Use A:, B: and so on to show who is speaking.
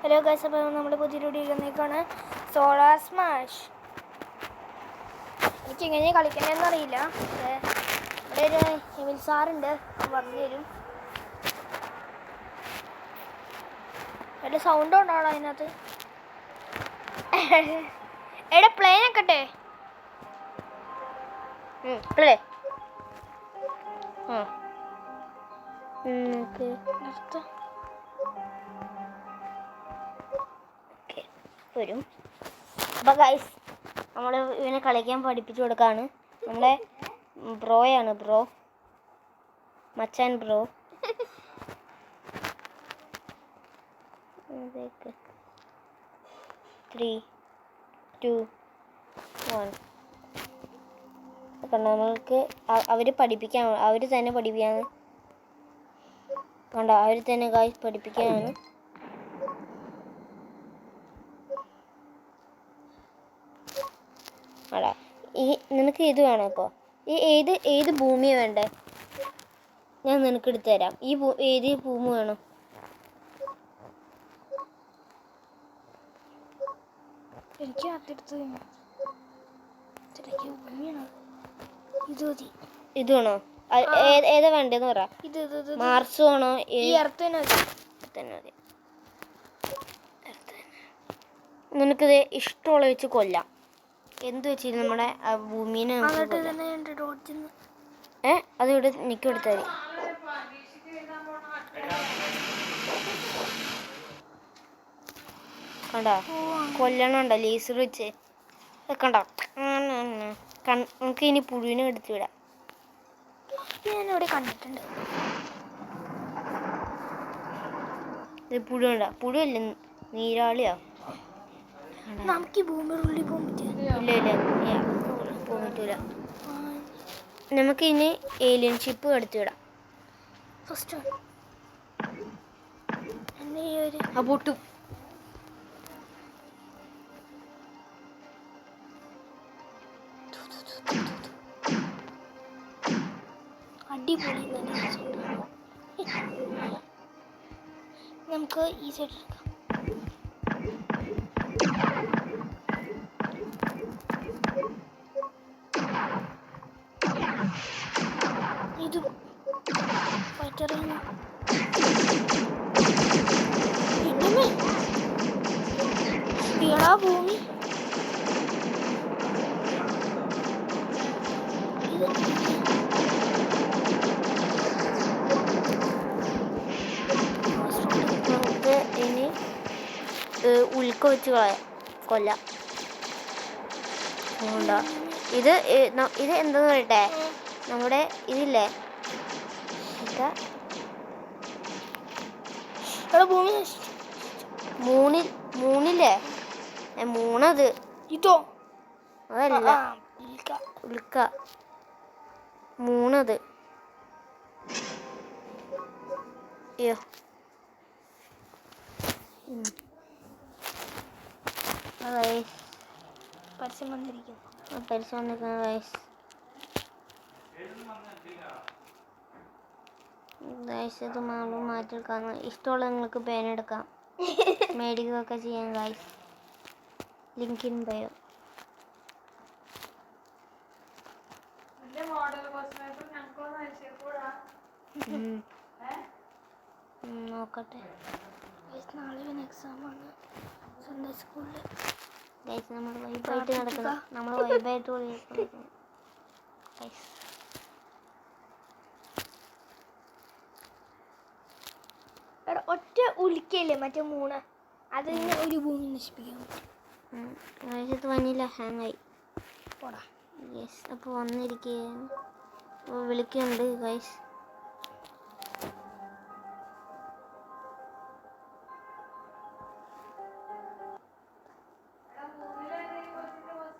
A: Hello guys, അപ്പോൾ നമ്മുടെ പുതിയൊരു വീഡിയോയിലേക്കാണ് സോളാർ സ്മാഷ്. എനിക്ക് എങ്ങനെ കളിക്കണമെന്ന് അറിയില്ല. ഇവിടെ ഒരു എമിൽ സാറുണ്ട്, പറഞ്ഞു തരും. വല്ല സൗണ്ട് ഉണ്ടാണോ അതിനകത്ത്? എവിടെ പ്ലെയിൻ ആക്കട്ടെ? പ്ലേ വരും. അപ്പോൾ ഗൈസ്, നമ്മൾ ഇവനെ കളിക്കാൻ പഠിപ്പിച്ചു കൊടുക്കാണ്. നമ്മളെ ബ്രോയാണ്, ബ്രോ മച്ചാൻ ബ്രോ. 3, 2, 1. കണ്ടോ, നമ്മൾക്ക് അവർ പഠിപ്പിക്കാൻ, അവർ തന്നെ പഠിപ്പിക്കാണ്. കണ്ടോ, അവർ തന്നെ ഗൈസ് പഠിപ്പിക്കാനാണ്. അടാ, നിനക്ക് ഇത് വേണം. ഇപ്പോൾ ഏത് ഭൂമിയാണ് വേണ്ടേ? ഞാൻ നിനക്ക് എടുത്തു തരാം. ഏത് ഭൂമി വേണം?
B: എനിക്ക് അതെടുത്ത്
A: ഇത് വേണോ? ഏതാ വേണ്ടതെന്ന് പറ. മാർസ് വേണോ? നിനക്കിത് ഇഷ്ടമുള്ള വെച്ച് കൊല്ലാം. എന്ത് വെച്ച് നമ്മുടെ ഭൂമീനെ അതിവിടെ നിൽക്കെടുത്താൽ മതി. കണ്ടോ, കൊല്ലണുണ്ടോ ലേസർ വെച്ച്? കണ്ടോ, നമുക്ക് ഇനി പുഴുവിനെ എടുത്തു വിടാം.
B: ഞാനിവിടെ കണ്ടിട്ടുണ്ട്.
A: ഇത് പുഴുണ്ടോ? പുഴുവല്ല, നീരാളിയാ.
B: നമുക്ക് ഈ ഭൂമിയുടെ ഉള്ളിൽ പോകാൻ പറ്റില്ല.
A: ഇല്ല പോകാൻ പറ്റൂല. നമുക്ക് ഇനി ഏലിയൻ ഷിപ്പ് എടുത്തു വിടാം.
B: ഫസ്റ്റ്
A: പൊട്ടും.
B: അടിപൊളി. നമുക്ക് ഈ സൈഡ് എടുക്കാം. ഇത് പറ്ററിയുന്നു. ഭൂമി
A: നമുക്ക് ഇനി ഉൽക്ക വെച്ച് കൊല്ലാം. ഇത് എന്താന്ന് പറയട്ടെ, നമ്മുടെ ഇതില്ലേ മൂന്നില്ലേ? മൂണത്
B: ഇതോ?
A: അതല്ല, ഉൽക്ക മൂണത്. അയ്യോ,
B: പരസ്യം വന്നിരിക്കുന്നു.
A: ഗൈസ്. ഇത് മാറ്റിയെടുക്കാന്ന്. ഇഷ്ടമുള്ള നിങ്ങൾക്ക് പേനെടുക്കാം, മേടിക്കുകയൊക്കെ ചെയ്യാം ഗൈസ്. Link in bio. നോക്കട്ടെ.
B: നാളെ എക്സാമാണ് സൺഡേ സ്കൂളിൽ.
A: ഗൈസ്, നമ്മൾ വൈബായിട്ട് നടക്കണം. നമ്മൾ വൈബായിട്ട്
B: ഒറ്റ ഉലിക്കല്ലേ മറ്റേ മൂന്ന്, അതിന് ഒരു ഭൂമി നശിപ്പിക്കാൻ പറ്റും.
A: ഇത് വന്നില്ല, ഹാങ് ആയി.
B: പോടാ.
A: യെസ്, അപ്പോൾ വന്നിരിക്കുകയാണ്. വിളിക്കുന്നുണ്ട് ഗൈസ്.